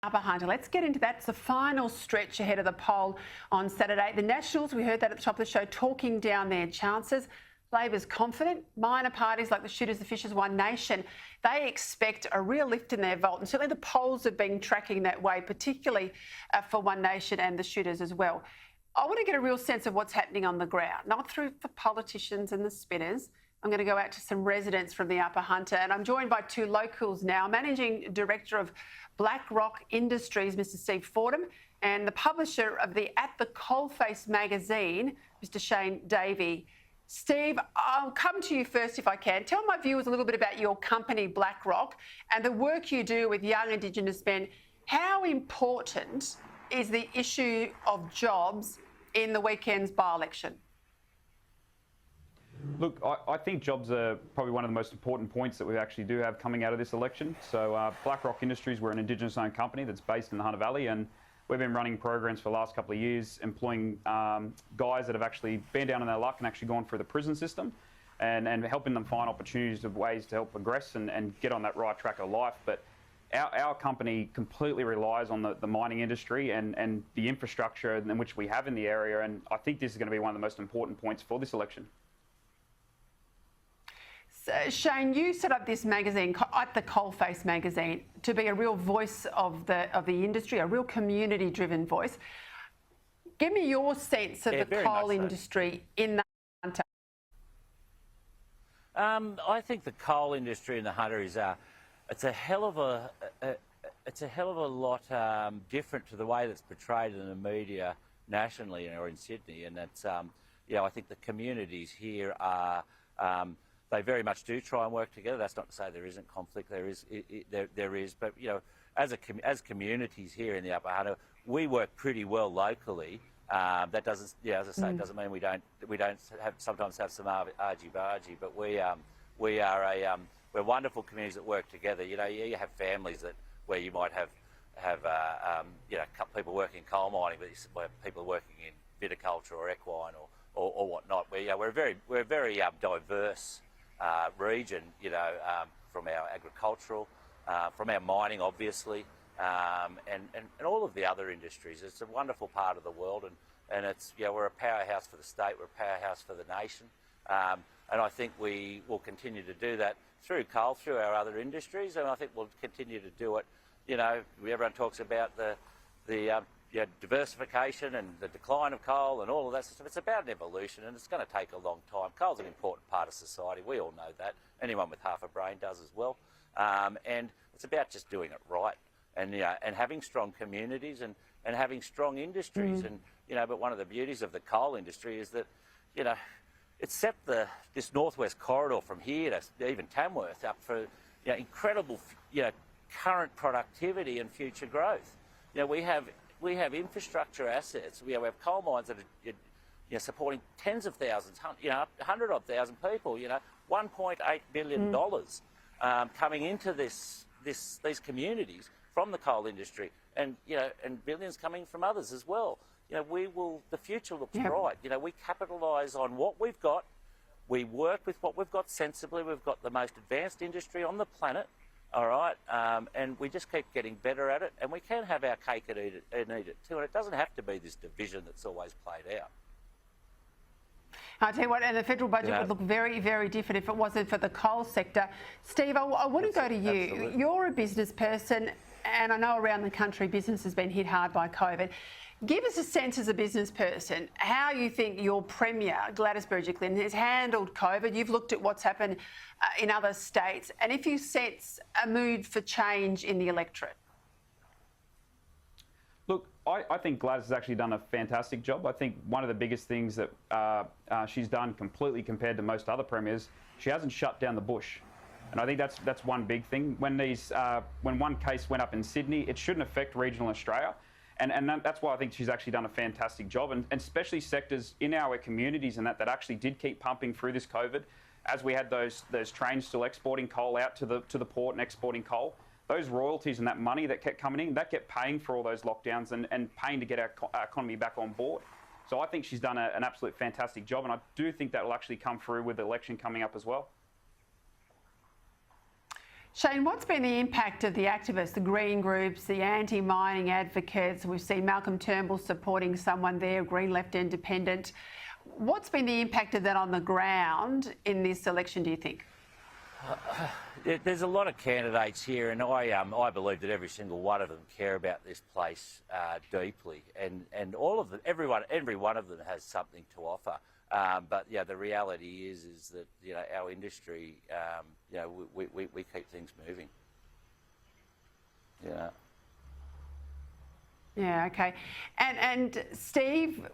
Upper Hunter. Let's get into that. It's the final stretch ahead of the poll on Saturday. The Nationals, we heard that at the top of the show, talking down their chances. Labor's confident. Minor parties like the Shooters, the Fishers, One Nation, they expect a real lift in their vote. And certainly the polls have been tracking that way, particularly for One Nation and the Shooters as well. I want to get a real sense of what's happening on the ground, not through the politicians and the spinners. I'm going to go out to some residents from the Upper Hunter, and I'm joined by two locals now. Managing Director of BlackRock Industries, Mr. Steve Fordham, and the publisher of the At the Coalface magazine, Mr. Shane Davey. Steve, I'll come to you first if I can. Tell my viewers a little bit about your company, BlackRock, and the work you do with young Indigenous men. How important is the issue of jobs in the weekend's by-election? Look, I think jobs are probably one of the most important points that we actually do have coming out of this election. So BlackRock Industries, we're an Indigenous-owned company that's based in the Hunter Valley, and we've been running programs for the last couple of years, employing guys that have actually been down on their luck and actually gone through the prison system and helping them find opportunities of ways to help progress and get on that right track of life. But our company completely relies on the mining industry and the infrastructure in which we have in the area, and I think this is going to be one of the most important points for this election. Shane, you set up this magazine, At the Coalface magazine, to be a real voice of the industry, a real community-driven voice. Give me your sense of the coal industry in the Hunter. I think the coal industry in the Hunter is it's a hell of a lot different to the way that's portrayed in the media nationally or in Sydney, and that's I think the communities here are. They very much do try and work together. That's not to say there isn't conflict. There is. But as communities here in the Upper Hunter, we work pretty well locally. That doesn't, as I say, it doesn't mean we don't sometimes have some argy-bargy. But we're wonderful communities that work together. You have families where you might have people working in coal mining, but people working in viticulture or equine or whatnot. We're a very diverse region, from our agricultural, from our mining, obviously, and all of the other industries. It's a wonderful part of the world, and it's we're a powerhouse for the state, we're a powerhouse for the nation, and I think we will continue to do that through coal, through our other industries, and I think we'll continue to do it. Everyone talks about the diversification and the decline of coal and all of that stuff. It's about an evolution, and it's going to take a long time. Coal's an important part of society. We all know that. Anyone with half a brain does as well. And it's about just doing it right, and having strong communities and having strong industries. And but one of the beauties of the coal industry is that it's set this northwest corridor from here to even Tamworth up for incredible current productivity and future growth. We have infrastructure assets. We have coal mines that are supporting tens of thousands, 100-odd thousand people. $1.8 billion coming into these communities from the coal industry, and billions coming from others as well. The future looks bright. We capitalise on what we've got. We work with what we've got sensibly. We've got the most advanced industry on the planet. All right, and we just keep getting better at it, and we can have our cake and eat it too, and it doesn't have to be this division that's always played out. I'll tell you what, and the federal budget would look very, very different if it wasn't for the coal sector. Steve, I want to go to you. Absolutely. You're a business person, and I know around the country business has been hit hard by COVID. Give us a sense as a business person how you think your Premier, Gladys Berejiklian, has handled COVID. You've looked at what's happened in other states, and if you sense a mood for change in the electorate. Look, I think Gladys has actually done a fantastic job. I think one of the biggest things that she's done completely compared to most other premiers, she hasn't shut down the bush. And I think that's one big thing. When one case went up in Sydney, it shouldn't affect regional Australia. And that's why I think she's actually done a fantastic job, and especially sectors in our communities and that actually did keep pumping through this COVID, as we had those trains still exporting coal out to the port and exporting coal. Those royalties and that money that kept coming in, that kept paying for all those lockdowns and paying to get our economy back on board. So I think she's done an absolute fantastic job, and I do think that will actually come through with the election coming up as well. Shane, what's been the impact of the activists, the green groups, the anti-mining advocates? We've seen Malcolm Turnbull supporting someone there, Green Left Independent. What's been the impact of that on the ground in this election, do you think? There's a lot of candidates here, and I believe that every single one of them care about this place deeply, and all of them, every one of them has something to offer. But yeah, the reality is that our industry, we keep things moving. Yeah. Yeah. Okay. And Steve,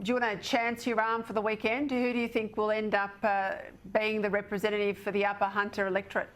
do you want to chance your arm for the weekend? Who do you think will end up being the representative for the Upper Hunter electorate?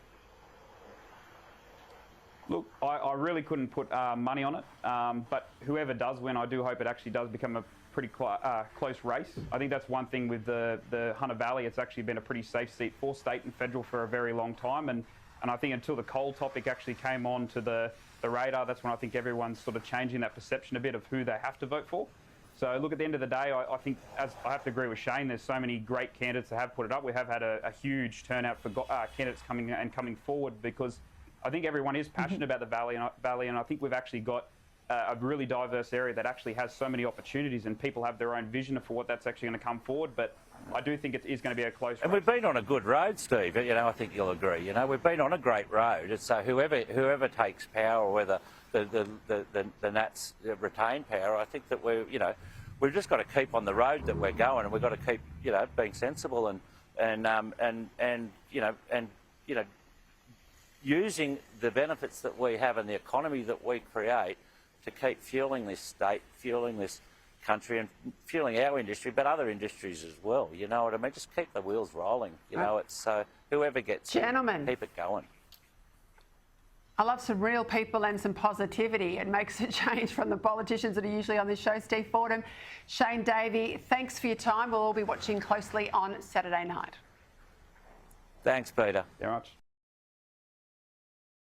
Look, I really couldn't put money on it, but whoever does win, I do hope it actually does become a pretty close race. I think that's one thing with the Hunter Valley. It's actually been a pretty safe seat for state and federal for a very long time, and I think until the coal topic actually came on to the radar, that's when I think everyone's sort of changing that perception a bit of who they have to vote for. So look, at the end of the day, I think, as I have to agree with Shane, there's so many great candidates that have put it up. We have had a huge turnout for candidates coming forward, because I think everyone is passionate about the valley, and I think we've actually got a really diverse area that actually has so many opportunities, and people have their own vision for what that's actually going to come forward. But I do think it is going to be a close race. And we've been on a good road, Steve. I think you'll agree. We've been on a great road. And so whoever takes power, whether the Nats retain power, I think that we've just got to keep on the road that we're going, and we've got to keep being sensible and using the benefits that we have and the economy that we create to keep fueling this state, fueling this country, and fueling our industry, but other industries as well. You know what I mean? Just keep the wheels rolling. It's whoever gets Gentlemen, keep it going. I love some real people and some positivity. It makes a change from the politicians that are usually on this show. Steve Fordham, Shane Davey, thanks for your time. We'll all be watching closely on Saturday night. Thanks, Peter. Very much.